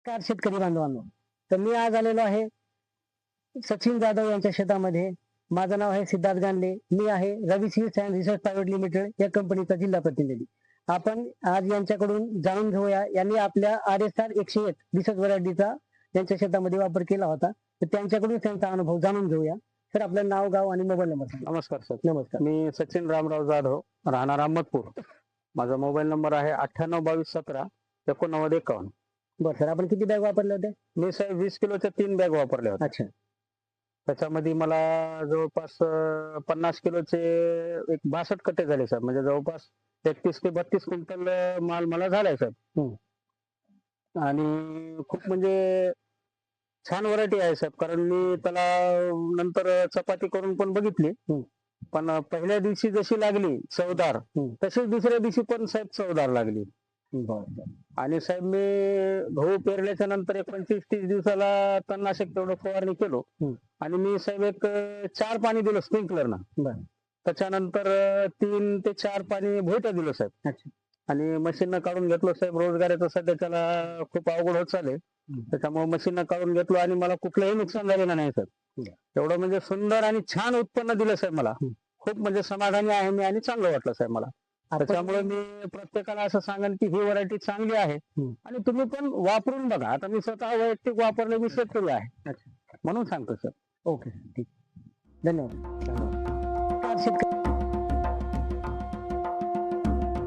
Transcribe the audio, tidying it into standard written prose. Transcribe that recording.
नमस्कार शेतकरी बांधवांनो. तर मी आज आलेलो आहे सचिन जाधव यांच्या शेतामध्ये. माझं नाव आहे सिद्धार्थ गांधले. मी आहे Ravi seeds and research private limited या कंपनीचा जिल्हा प्रतिनिधी. आपण आज यांच्याकडून जाणून घेऊया, यांनी आपल्या RSR 101 रिसर्च व्हरायटीचा त्यांच्या शेतामध्ये वापर केला होता. तर त्यांच्याकडून त्यांचा अनुभव जाणून घेऊया. सर, आपलं नाव, गाव आणि मोबाईल नंबर सांगा. नमस्कार सर, नमस्कार. मी सचिन रामराव जाधव, राहणार अहमदपूर. माझा मोबाईल नंबर आहे 982217 8951. बरं सर, आपण किती बॅग वापरले होते? मी साहेब 20 किलोच्या 3 बॅग वापरल्या होत्या. अच्छा. त्याच्यामध्ये मला जवळपास 50 किलोचे एक 62 कट्टे झाले साहेब. म्हणजे जवळपास 31 ते 32 क्विंटल माल मला झालाय साहेब. आणि खूप म्हणजे छान व्हरायटी आहे साहेब. कारण मी त्याला नंतर चपाती करून पण बघितली. पण पहिल्या दिवशी जशी लागली चवदार, तशीच दुसऱ्या दिवशी पण साहेब चवदार लागली. आणि साहेब मी गहू पेरल्याच्या नंतर एक 25-30 दिवसाला तणनाशक तेवढं फवारणी केलो. आणि मी साहेब एक 4 पाणी दिलं स्प्रिंकलरनं. त्याच्यानंतर 3 ते 4 पाणी भोयटा दिलं साहेब. आणि मशीननं काढून घेतलं साहेब. रोजगाराचं सध्या त्याला खूप अवघड होत चालेल, त्याच्यामुळे मशीननं काढून घेतलो आणि मला कुठलंही नुकसान झालेलं नाही साहेब. एवढं म्हणजे सुंदर आणि छान उत्पन्न दिलं साहेब मला. खूप म्हणजे समाधानी आहे मी आणि चांगलं वाटलं साहेब मला. त्याच्यामुळे मी प्रत्येकाला असं सांगेन की ही व्हरायटी चांगली आहे आणि तुम्ही पण वापरून बघा. आता मी स्वतः वैयक्तिक वापरले, मी शेतकरी आहे म्हणून सांगतो सर. ओके, ठीक. धन्यवाद. शेतकरी